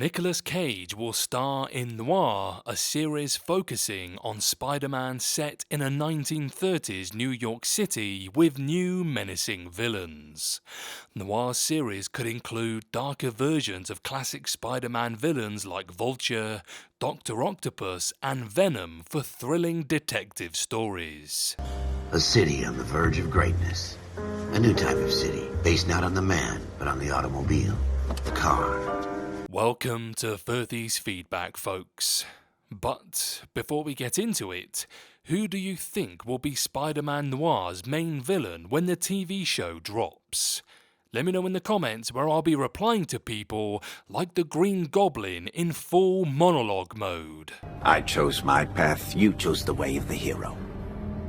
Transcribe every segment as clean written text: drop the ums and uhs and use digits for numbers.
Nicolas Cage will star in Noir, a series focusing on Spider-Man set in a 1930s New York City with new menacing villains. Noir's series could include darker versions of classic Spider-Man villains like Vulture, Dr. Octopus, and Venom for thrilling detective stories. A city on the verge of greatness. A new type of city, based not on the man, but on the automobile, the car. Welcome to 30's Feedback, folks. But before we get into it, who do you think will be Spider-Man Noir's main villain when the TV show drops? Let me know in the comments, where I'll be replying to people like the Green Goblin in full monologue mode. I chose my path, you chose the way of the hero.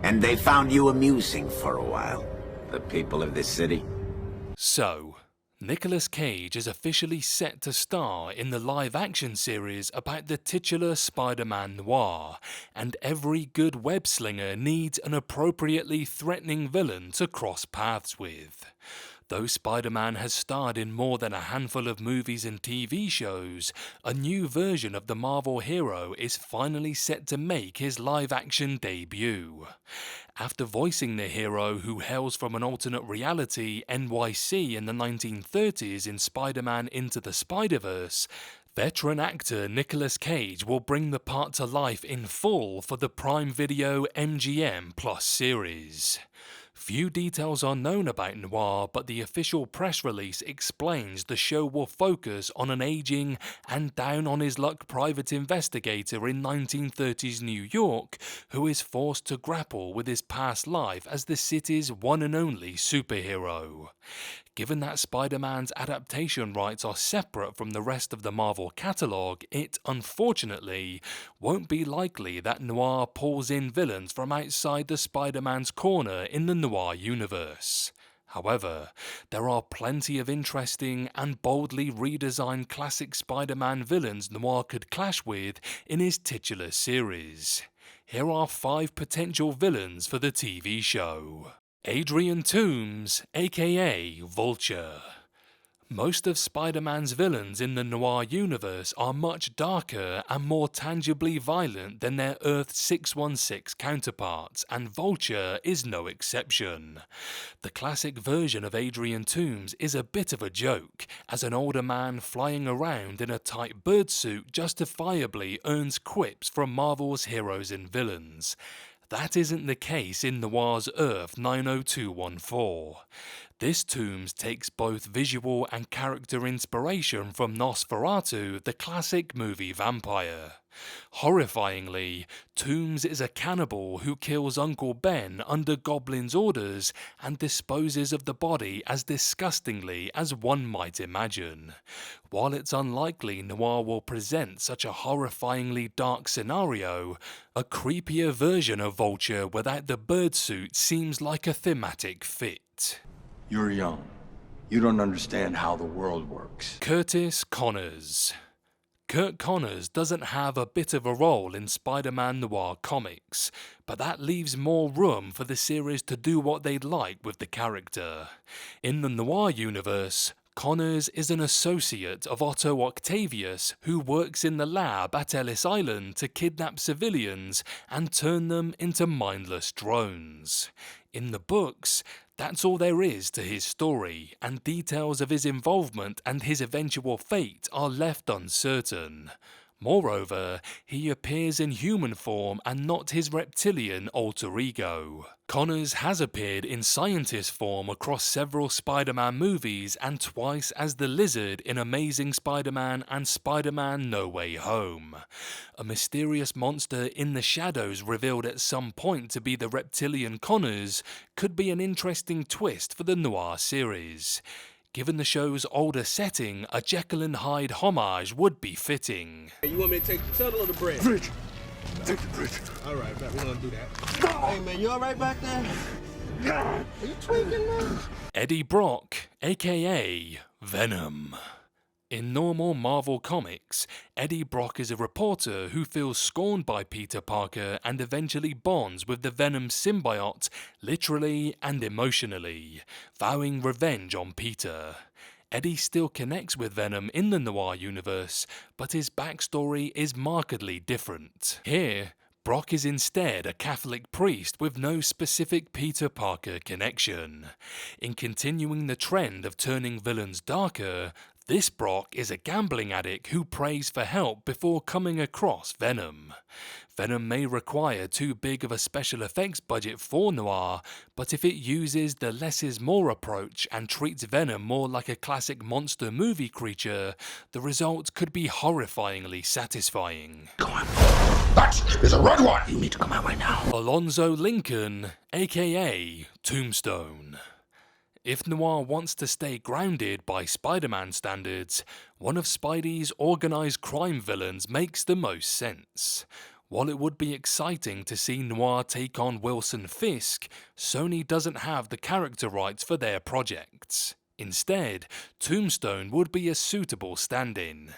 And they found you amusing for a while, the people of this city. So, Nicolas Cage is officially set to star in the live-action series about the titular Spider-Man Noir, and every good web-slinger needs an appropriately threatening villain to cross paths with. Though Spider-Man has starred in more than a handful of movies and TV shows, a new version of the Marvel hero is finally set to make his live-action debut. After voicing the hero who hails from an alternate reality, NYC, in the 1930s in Spider-Man Into the Spider-Verse, veteran actor Nicolas Cage will bring the part to life in full for the Prime Video MGM Plus series. Few details are known about Noir, but the official press release explains the show will focus on an aging and down-on-his-luck private investigator in 1930s New York who is forced to grapple with his past life as the city's one and only superhero. Given that Spider-Man's adaptation rights are separate from the rest of the Marvel catalogue, it, unfortunately, won't be likely that Noir pulls in villains from outside the Spider-Man's corner in the Noir universe. However, there are plenty of interesting and boldly redesigned classic Spider-Man villains Noir could clash with in his titular series. Here are 5 potential villains for the TV show. Adrian Toomes, aka Vulture. Most of Spider-Man's villains in the Noir universe are much darker and more tangibly violent than their Earth 616 counterparts, and Vulture is no exception. The classic version of Adrian Toomes is a bit of a joke, as an older man flying around in a tight bird suit justifiably earns quips from Marvel's heroes and villains. That isn't the case in Noir's Earth 90214. This Toomes takes both visual and character inspiration from Nosferatu, the classic movie vampire. Horrifyingly, Toomes is a cannibal who kills Uncle Ben under Goblin's orders and disposes of the body as disgustingly as one might imagine. While it's unlikely Noir will present such a horrifyingly dark scenario, a creepier version of Vulture without the bird suit seems like a thematic fit. You're young. You don't understand how the world works. Curtis Connors. Curt Connors doesn't have a bit of a role in Spider-Man Noir comics, but that leaves more room for the series to do what they'd like with the character. In the Noir universe, Connors is an associate of Otto Octavius who works in the lab at Ellis Island to kidnap civilians and turn them into mindless drones. In the books, that's all there is to his story, and details of his involvement and his eventual fate are left uncertain. Moreover, he appears in human form and not his reptilian alter ego. Connors has appeared in scientist form across several Spider-Man movies and twice as the Lizard in Amazing Spider-Man and Spider-Man No Way Home. A mysterious monster in the shadows revealed at some point to be the reptilian Connors could be an interesting twist for the Noir series. Given the show's older setting, a Jekyll and Hyde homage would be fitting. Hey, you want me to take the tunnel or the bridge? Bridge! Take the bridge. All right, we're gonna do that. Hey, man, you all right back there? Are you tweaking, man? Eddie Brock, aka Venom. In normal Marvel comics, Eddie Brock is a reporter who feels scorned by Peter Parker and eventually bonds with the Venom symbiote literally and emotionally, vowing revenge on Peter. Eddie still connects with Venom in the Noir universe, but his backstory is markedly different. Here, Brock is instead a Catholic priest with no specific Peter Parker connection. In continuing the trend of turning villains darker, this Brock is a gambling addict who prays for help before coming across Venom. Venom may require too big of a special effects budget for Noir, but if it uses the less is more approach and treats Venom more like a classic monster movie creature, the result could be horrifyingly satisfying. Go on. That is a red one! You need to come out right now. Alonzo Lincoln, aka Tombstone. If Noir wants to stay grounded by Spider-Man standards, one of Spidey's organised crime villains makes the most sense. While it would be exciting to see Noir take on Wilson Fisk, Sony doesn't have the character rights for their projects. Instead, Tombstone would be a suitable stand-in.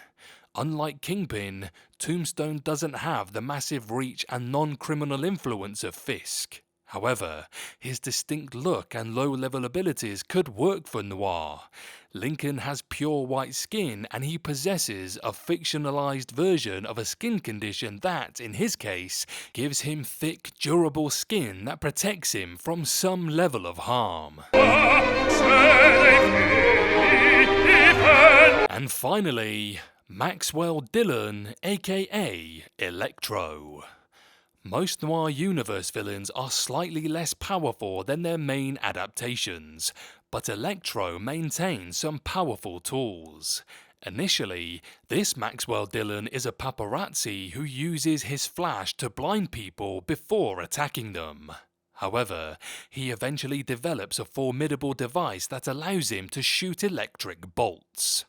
Unlike Kingpin, Tombstone doesn't have the massive reach and non-criminal influence of Fisk. However, his distinct look and low-level abilities could work for Noir. Lincoln has pure white skin and he possesses a fictionalized version of a skin condition that, in his case, gives him thick, durable skin that protects him from some level of harm. And finally, Maxwell Dillon, aka Electro. Most Noir Universe villains are slightly less powerful than their main adaptations, but Electro maintains some powerful tools. Initially, this Maxwell Dillon is a paparazzi who uses his flash to blind people before attacking them. However, he eventually develops a formidable device that allows him to shoot electric bolts.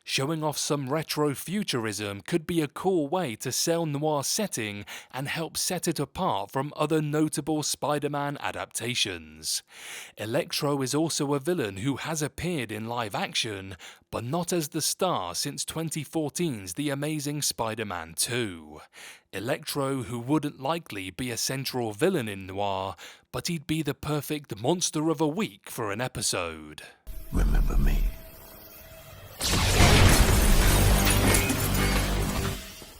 Showing off some retro-futurism could be a cool way to sell Noir's setting and help set it apart from other notable Spider-Man adaptations. Electro is also a villain who has appeared in live action, but not as the star since 2014's The Amazing Spider-Man 2. Electro, who wouldn't likely be a central villain in Noir, but he'd be the perfect monster of a week for an episode. Remember me.